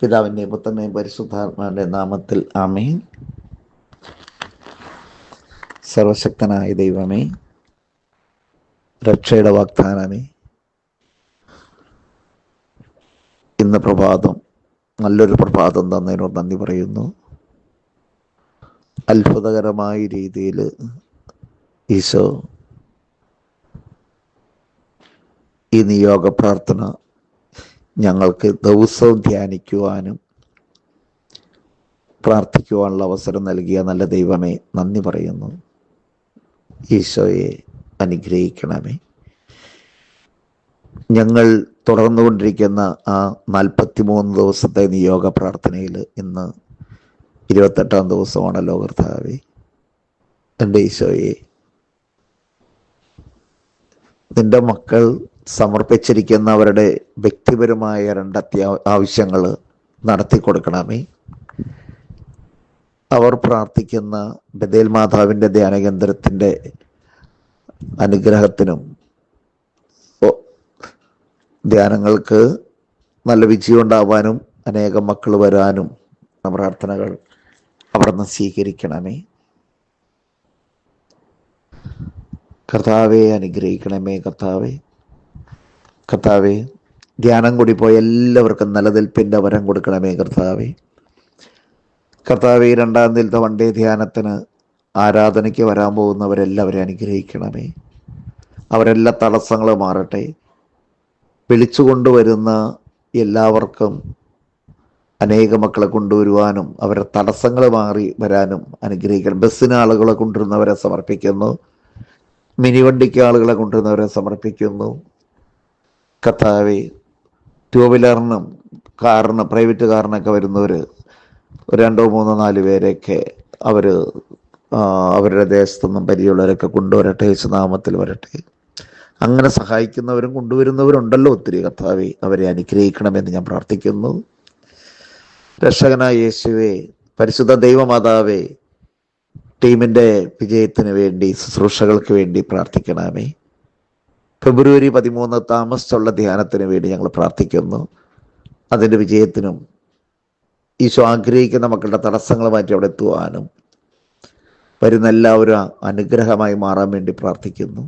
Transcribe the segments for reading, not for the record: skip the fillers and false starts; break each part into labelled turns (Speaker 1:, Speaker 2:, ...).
Speaker 1: പിതാവിൻ്റെയും പുത്രൻ്റെയും പരിശുദ്ധാത്മാവിൻ്റെ നാമത്തിൽ ആമേൻ. സർവശക്തനായ ദൈവമേ, രക്ഷയുടെ വാഗ്ദാനമേ, ഇന്ന് പ്രഭാതം നല്ലൊരു പ്രഭാതം തന്നതിനോട് നന്ദി പറയുന്നു. അത്ഭുതകരമായ രീതിയിൽ ഈശോ ഈ നിയോഗ പ്രാർത്ഥന ഞങ്ങൾക്ക് ദിവസവും ധ്യാനിക്കുവാനും പ്രാർത്ഥിക്കുവാനുള്ള അവസരം നൽകിയ നല്ല ദൈവമേ നന്ദി പറയുന്നു. ഈശോയെ അനുഗ്രഹിക്കണമേ. ഞങ്ങൾ തുടർന്നുകൊണ്ടിരിക്കുന്ന ആ 43 ദിവസത്തെ നിയോഗ പ്രാർത്ഥനയിൽ ഇന്ന് 28ാം ദിവസമാണല്ലോ കർത്താവേ. എൻ്റെ ഈശോയെ, നിൻ്റെ മക്കൾ സമർപ്പിച്ചിരിക്കുന്നവരുടെ വ്യക്തിപരമായ 2 ആവശ്യങ്ങൾ നടത്തി കൊടുക്കണമേ. അവർ പ്രാർത്ഥിക്കുന്ന ബഥേൽ മാതാവിൻ്റെ ധ്യാനകേന്ദ്രത്തിൻ്റെ അനുഗ്രഹത്തിനും ധ്യാനങ്ങൾക്ക് നല്ല വിജയം ഉണ്ടാവാനും അനേകം മക്കൾ വരാനും പ്രാർത്ഥനകൾ അവിടുന്ന് സ്വീകരിക്കണമേ. കർത്താവെ അനുഗ്രഹിക്കണമേ. കർത്താവെ ധ്യാനം കൂടി പോയ എല്ലാവർക്കും നിലനിൽപ്പിൻ്റെ വരം കൊടുക്കണമേ. കർത്താവെ 2ാം തീയതിയിലത്തെ വൺഡേ ധ്യാനത്തിന് ആരാധനയ്ക്ക് വരാൻ പോകുന്നവരെല്ലാവരെയും അനുഗ്രഹിക്കണമേ. അവരെല്ലാ തടസ്സങ്ങളും മാറട്ടെ. വിളിച്ചു കൊണ്ടുവരുന്ന എല്ലാവർക്കും അനേക മക്കളെ കൊണ്ടുവരുവാനും അവരുടെ തടസ്സങ്ങൾ മാറി വരാനും അനുഗ്രഹിക്കണം. ബസ്സിന് ആളുകളെ കൊണ്ടുവരുന്നവരെ സമർപ്പിക്കുന്നു. മിനി വണ്ടിക്ക് ആളുകളെ കൊണ്ടുവരുന്നവരെ സമർപ്പിക്കുന്നു. കർത്താവെ 2 വീലറിനും കാറിനും പ്രൈവറ്റ് കാറിനൊക്കെ വരുന്നവർ 2, 3, 4 പേരെയൊക്കെ അവരുടെ ദേശത്തുനിന്നും പരിചയമുള്ളവരൊക്കെ കൊണ്ടുവരട്ടെ. യേശുനാമത്തിൽ വരട്ടെ. അങ്ങനെ സഹായിക്കുന്നവരും കൊണ്ടുവരുന്നവരുണ്ടല്ലോ ഒത്തിരി. കർത്താവെ അവരെ അനുഗ്രഹിക്കണമെന്ന് ഞാൻ പ്രാർത്ഥിക്കുന്നു. രക്ഷകനായ യേശുവേ, പരിശുദ്ധ ദൈവമാതാവേ, ടീമിൻ്റെ വിജയത്തിന് വേണ്ടി, ശുശ്രൂഷകൾക്ക് വേണ്ടി പ്രാർത്ഥിക്കണമേ. ഫെബ്രുവരി 13 താമസിച്ചുള്ള ധ്യാനത്തിന് വേണ്ടി ഞങ്ങൾ പ്രാർത്ഥിക്കുന്നു. അതിൻ്റെ വിജയത്തിനും ഈശോ ആഗ്രഹിക്കുന്ന മക്കളുടെ തടസ്സങ്ങൾ മാറ്റി അവിടെ എത്തുവാനും വരുന്ന എല്ലാവരും അനുഗ്രഹമായി മാറാൻ വേണ്ടി പ്രാർത്ഥിക്കുന്നു.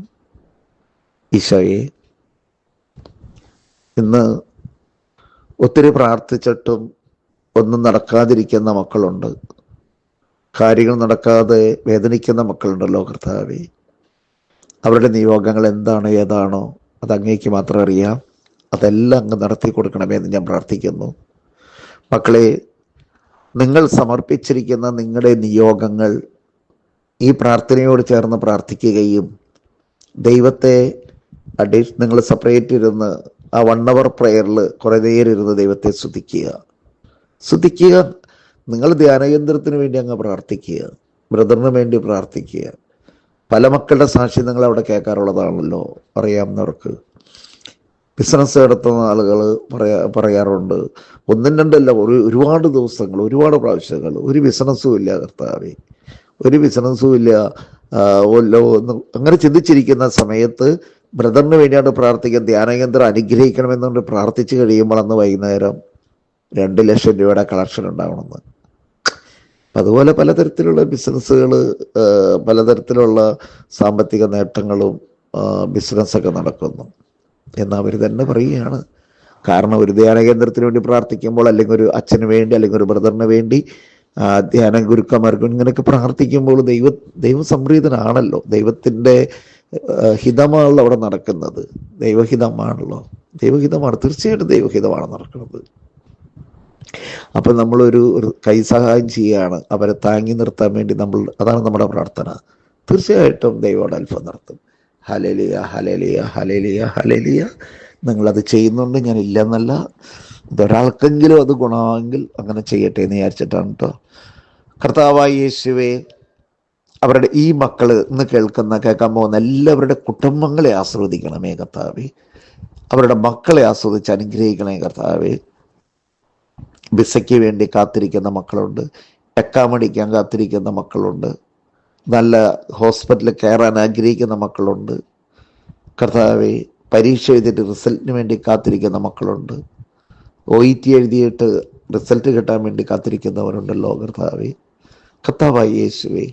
Speaker 1: ഈശോയെ, ഇന്ന് ഒത്തിരി പ്രാർത്ഥിച്ചിട്ടും ഒന്നും നടക്കാതിരിക്കുന്ന മക്കളുണ്ട്. കാര്യങ്ങൾ നടക്കാതെ വേദനിക്കുന്ന മക്കളുണ്ടല്ലോ കർത്താവേ. അവരുടെ നിയോഗങ്ങൾ എന്താണ് ഏതാണോ അത് അങ്ങേക്ക് മാത്രം അറിയാം. അതെല്ലാം അങ്ങ് നടത്തി കൊടുക്കണമെന്ന് ഞാൻ പ്രാർത്ഥിക്കുന്നു. മക്കളെ, നിങ്ങൾ സമർപ്പിച്ചിരിക്കുന്ന നിങ്ങളുടെ നിയോഗങ്ങൾ ഈ പ്രാർത്ഥനയോട് ചേർന്ന് പ്രാർത്ഥിക്കുകയും ദൈവത്തെ നിങ്ങൾ സെപ്പറേറ്റ് ഇരുന്ന് ആ 1 hour പ്രയറിൽ കുറേ നേരം ഇരുന്ന് ദൈവത്തെ സ്തുതിക്കുക. നിങ്ങൾ ധ്യാനകേന്ദ്രത്തിന് വേണ്ടി അങ്ങ് പ്രാർത്ഥിക്കുക. ബ്രദറിന് വേണ്ടി പ്രാർത്ഥിക്കുക. പല മക്കളുടെ സാക്ഷി നിങ്ങൾ അവിടെ കേൾക്കാറുള്ളതാണല്ലോ, അറിയാവുന്നവർക്ക്. ബിസിനസ് നടത്തുന്ന ആളുകൾ പറയാറുണ്ട്, 1, 2 അല്ല, ഒരുപാട് ദിവസങ്ങൾ, ഒരുപാട് പ്രാവശ്യങ്ങൾ ഒരു ബിസിനസ്സും ഇല്ല കർത്താവേ, ഒരു ബിസിനസ്സും ഇല്ല. അങ്ങനെ ചിന്തിച്ചിരിക്കുന്ന സമയത്ത് ബ്രദറിന് വേണ്ടിയാണ് പ്രാർത്ഥിക്കാൻ, ധ്യാനകേന്ദ്രം അനുഗ്രഹിക്കണമെന്നുകൊണ്ട് പ്രാർത്ഥിച്ചു കഴിയുമ്പോൾ അന്ന് വൈകുന്നേരം 2 ലക്ഷം രൂപയുടെ കളക്ഷൻ ഉണ്ടാവണമെന്ന്. അതുപോലെ പലതരത്തിലുള്ള ബിസിനസ്സുകൾ, പലതരത്തിലുള്ള സാമ്പത്തിക നേട്ടങ്ങളും ബിസിനസ്സൊക്കെ നടക്കുന്നു എന്ന് അവർ തന്നെ പറയുകയാണ്. കാരണം ഒരു ധ്യാനകേന്ദ്രത്തിന് വേണ്ടി പ്രാർത്ഥിക്കുമ്പോൾ, അല്ലെങ്കിൽ ഒരു അച്ഛന് വേണ്ടി, അല്ലെങ്കിൽ ഒരു ബ്രദറിന് വേണ്ടി, ധ്യാന ഗുരുക്കന്മാർക്ക് ഇങ്ങനെയൊക്കെ പ്രാർത്ഥിക്കുമ്പോൾ ദൈവം സംപ്രീതനാണല്ലോ. ദൈവത്തിൻ്റെ ഹിതമാണല്ലോ അവിടെ നടക്കുന്നത്. ദൈവഹിതമാണ്, തീർച്ചയായിട്ടും ദൈവഹിതമാണ് നടക്കുന്നത്. അപ്പം നമ്മളൊരു കൈസഹായം ചെയ്യുകയാണ്, അവരെ താങ്ങി നിർത്താൻ വേണ്ടി അതാണ് നമ്മുടെ പ്രാർത്ഥന. തീർച്ചയായിട്ടും ദൈവം അത്ഭുതം നടത്തും. Hallelujah, hallelujah, hallelujah, hallelujah. നിങ്ങളത് ചെയ്യുന്നുണ്ട്, ഞാൻ ഇല്ലെന്നല്ല. ഇതൊരാൾക്കെങ്കിലും അത് ഗുണമാണെങ്കിൽ അങ്ങനെ ചെയ്യട്ടെ എന്ന് വിചാരിച്ചിട്ടാണ് കേട്ടോ. കർത്താവായ യേശുവേ, അവരുടെ ഈ മക്കൾ ഇന്ന് കേൾക്കാൻ പോകുന്ന എല്ലാവരുടെ കുടുംബങ്ങളെ ആസ്വദിക്കണമേ കർത്താവേ. അവരുടെ മക്കളെ ആസ്വദിച്ച് അനുഗ്രഹിക്കണേ കർത്താവേ. വിസയ്ക്ക് വേണ്ടി കാത്തിരിക്കുന്ന മക്കളുണ്ട്, എക്സാം അടിക്കാൻ കാത്തിരിക്കുന്ന മക്കളുണ്ട്, നല്ല ഹോസ്പിറ്റലിൽ കയറാൻ ആഗ്രഹിക്കുന്ന മക്കളുണ്ട് കർത്താവേ. പരീക്ഷ എഴുതിയിട്ട് റിസൾട്ടിന് വേണ്ടി കാത്തിരിക്കുന്ന മക്കളുണ്ട്. OET എഴുതിയിട്ട് റിസൾട്ട് കിട്ടാൻ വേണ്ടി കാത്തിരിക്കുന്നവരുണ്ടല്ലോ കർത്താവേ. കർത്താവായ യേശുവേ,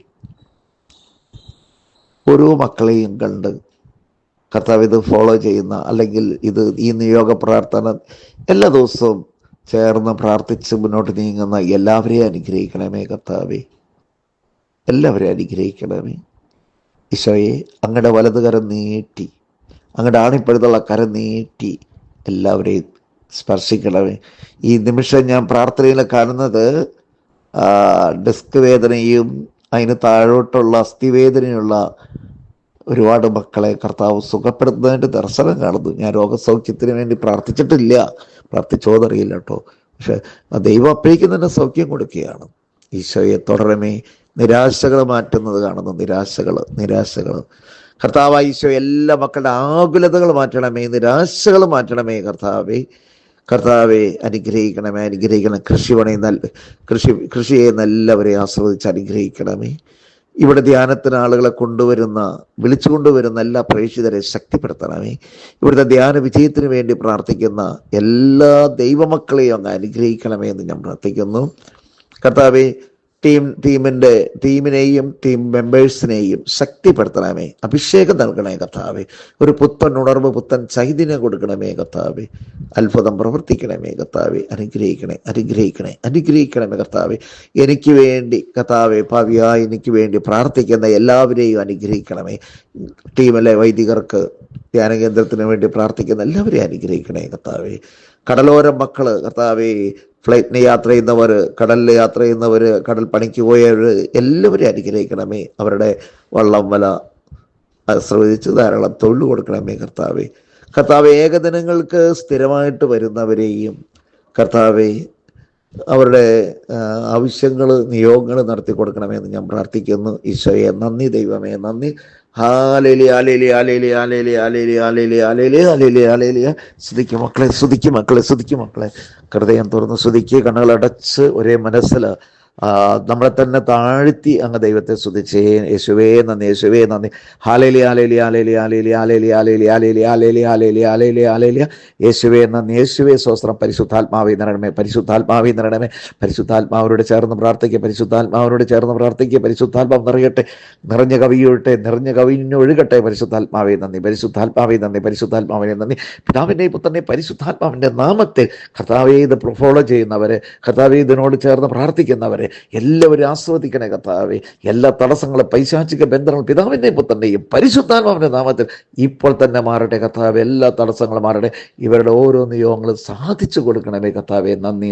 Speaker 1: ഓരോ മക്കളെയും കണ്ട് കർത്താവ് ഇത് ഫോളോ ചെയ്യുന്ന, അല്ലെങ്കിൽ ഈ നിയോഗ പ്രാർത്ഥന എല്ലാ ദിവസവും ചേർന്ന് പ്രാർത്ഥിച്ച് മുന്നോട്ട് നീങ്ങുന്ന എല്ലാവരെയും അനുഗ്രഹിക്കണമേ കർത്താവേ. എല്ലാവരെയും അനുഗ്രഹിക്കണമേ ഈശോയെ. അങ്ങയുടെ വലതുകരം നീട്ടി, അങ്ങയുടെ ആണിപ്പഴുതുള്ള കരം നീട്ടി എല്ലാവരെയും സ്പർശിക്കണമേ. ഈ നിമിഷം ഞാൻ പ്രാർത്ഥനയിൽ കാണുന്നത് ഡിസ്ക് വേദനയും അതിന് താഴോട്ടുള്ള അസ്ഥിവേദനയുള്ള ഒരുപാട് മക്കളെ കർത്താവ് സുഖപ്പെടുത്തുന്നതിൻ്റെ ദർശനം കാണുന്നു. ഞാൻ രോഗസൗഖ്യത്തിന് വേണ്ടി പ്രാർത്ഥിച്ചിട്ടില്ല, പ്രാർത്ഥിച്ചോതറിയില്ല കേട്ടോ. പക്ഷെ ദൈവം അപ്പോഴേക്കും തന്നെ സൗഖ്യം കൊടുക്കുകയാണ്. ഈശോയെ തുടരണമേ. നിരാശകൾ മാറ്റുന്നത് കാണുന്നു. നിരാശകൾ കർത്താവ് ഈശോ എല്ലാ മക്കളുടെ ആകുലതകൾ മാറ്റണമേ, നിരാശകൾ മാറ്റണമേ കർത്താവെ അനുഗ്രഹിക്കണം. കൃഷിയെ നല്ലവരെയും ആസ്വദിച്ച് അനുഗ്രഹിക്കണമേ. ഇവിടെ ധ്യാനത്തിന് ആളുകളെ വിളിച്ചുകൊണ്ടുവരുന്ന എല്ലാ പ്രേക്ഷിതരെ ശക്തിപ്പെടുത്തണമേ. ഇവിടുത്തെ ധ്യാന വിജയത്തിന് വേണ്ടി പ്രാർത്ഥിക്കുന്ന എല്ലാ ദൈവമക്കളെയും അങ്ങ് അനുഗ്രഹിക്കണമേ എന്ന് ഞാൻ പ്രാർത്ഥിക്കുന്നു കർത്താവെ. ടീമിനെയും ടീം മെമ്പേഴ്സിനെയും ശക്തിപ്പെടുത്തണമേ, അഭിഷേകം നൽകണമേ കർത്താവെ. ഒരു പുത്തൻ ഉണർവ്, പുത്തൻ ചൈതന്യം കൊടുക്കണമേ കർത്താവെ. അത്ഭുതം പ്രവർത്തിക്കണമേ കർത്താവെ. അനുഗ്രഹിക്കണമേ കർത്താവെ. എനിക്ക് വേണ്ടി കർത്താവെ, ഭാവിയായി എനിക്ക് വേണ്ടി പ്രാർത്ഥിക്കുന്ന എല്ലാവരെയും അനുഗ്രഹിക്കണമേ. ടീമിലെ വൈദികർക്ക്, ധ്യാന കേന്ദ്രത്തിന് വേണ്ടി പ്രാർത്ഥിക്കുന്ന എല്ലാവരെയും അനുഗ്രഹിക്കണേ കർത്താവെ. കടലോരം മക്കള് കർത്താവെ, ഫ്ലൈറ്റിന് യാത്ര ചെയ്യുന്നവർ, കടലിൽ യാത്ര ചെയ്യുന്നവർ, കടൽ പണിക്ക് പോയവർ എല്ലാവരെയും അനുഗ്രഹിക്കണമേ. അവരുടെ വള്ളം വല ആശ്രവദിച്ച് ധാരാളം തൊഴിൽ കൊടുക്കണമേ കർത്താവെ. ഏകദിനങ്ങൾക്ക് സ്ഥിരമായിട്ട് വരുന്നവരെയും കർത്താവെ, അവരുടെ ആവശ്യങ്ങൾ, നിയോഗങ്ങൾ നടത്തി കൊടുക്കണമെന്ന് ഞാൻ പ്രാർത്ഥിക്കുന്നു ഈശോയെ. നന്ദി ദൈവമേ, നന്ദി. സ്തുതിക്കും മക്കളെ. ഹൃദയം തുറന്ന് സ്തുതിക്കുക, കണ്ണുകളടച്ച് ഒരേ മനസ്സിൽ നമ്മളെ തന്നെ താഴ്ത്തി അങ്ങ് ദൈവത്തെ സ്തുതിച്ചേ. യേശുവേ നന്ദി, യേശുവേ നന്ദി. യേശുവേ നന്ദി, യേശുവേ സ്വസ്ത്രം. പരിശുദ്ധാത്മാവേ നിറയണമേ, പരിശുദ്ധാത്മാവരോട് ചേർന്ന് പ്രാർത്ഥിക്കുക, പരിശുദ്ധാത്മാവ് നിറയട്ടെ, നിറഞ്ഞ കവിഞ്ഞൊഴുകട്ടെ. പരിശുദ്ധാത്മാവേ നന്ദി, പരിശുദ്ധാത്മാവിനെ നന്ദി. പിതാവിൻ്റെ പുത്രനെ പരിശുദ്ധാത്മാവിൻ്റെ നാമത്തിൽ കർത്താവേ, ഇത് ഫോളോ ചെയ്യുന്നവരെ, കർത്താവേ ഇതിനോട് ചേർന്ന് പ്രാർത്ഥിക്കുന്നവരെ എല്ലാവരും ആസ്വദിക്കണേ കർത്താവേ. എല്ലാ തടസ്സങ്ങളും, പൈശാചിക ബന്ധങ്ങളും പിതാവിൻ്റെയും പുത്രൻ്റെയും പരിശുദ്ധാത്മാവിൻ്റെ നാമത്തിൽ ഇപ്പോൾ തന്നെ മാറട്ടെ കർത്താവേ. എല്ലാ തടസ്സങ്ങളും മാറട്ടെ. ഇവരുടെ ഓരോ നിയോഗങ്ങളും സാധിച്ചു കൊടുക്കണമേ കർത്താവേ. നന്ദി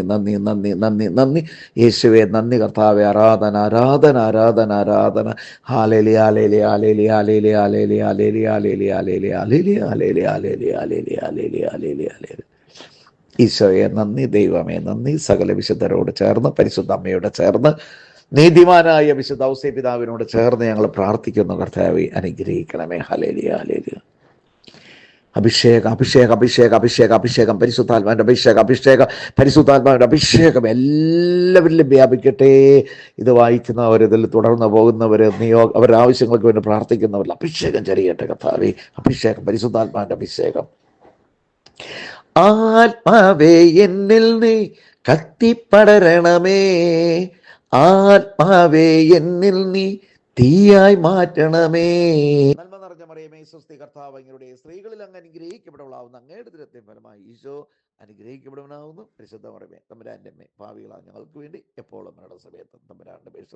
Speaker 1: യേശുവേ, നന്ദി കർത്താവേ. ആരാധന. ഈശോയെ നന്ദി, ദൈവമേ നന്ദി. സകല വിശുദ്ധരോട് ചേർന്ന്, പരിശുദ്ധ അമ്മയോട് ചേർന്ന്, നീതിമാനായ വിശുദ്ധ ഔസേപ്പ് പിതാവിനോട് ചേർന്ന് ഞങ്ങൾ പ്രാർത്ഥിക്കുന്നു കർത്താവേ. അനുഗ്രഹിക്കണമേ. ഹല്ലേലൂയ. അഭിഷേകം, പരിശുദ്ധാത്മാവിൻ്റെ അഭിഷേകം എല്ലാവരിലും വ്യാപിക്കട്ടെ. ഇത് വായിക്കുന്നവർ, ഇതിൽ തുടർന്ന് പോകുന്നവർ, അവരുടെ ആവശ്യങ്ങൾക്ക് വേണ്ടി പ്രാർത്ഥിക്കുന്നവരിൽ അഭിഷേകം ചൊരിയട്ടെ കർത്താവേ. പരിശുദ്ധാത്മാവിൻ്റെ അഭിഷേകം. ആത്മാവേ എന്നിൽ നീ കത്തിപ്പടരണമേ, ആത്മാവേ എന്നിൽ നീ തീയായി മാറ്റണമേ. നന്മ നിറഞ്ഞ മറിയമേ സ്വസ്തി, കർത്താവ് അങ്ങയുടെ സ്ത്രീകളിൽ അങ്ങ് അനുഗ്രഹിക്കപ്പെടാവുന്ന അങ്ങയുടെ ദുരത്തിൻ ഫലമായി ഈശോ അനുഗ്രഹിക്കപ്പെടുവാനാവുന്നു. പരിശുദ്ധ മറിയമേ തമ്പുരാന്റെ അമ്മേ, പാപികളായ ഞങ്ങൾക്ക് വേണ്ടി എപ്പോഴും മരണ സമയത്തും തമ്പുരാന്റെ പേരിൽ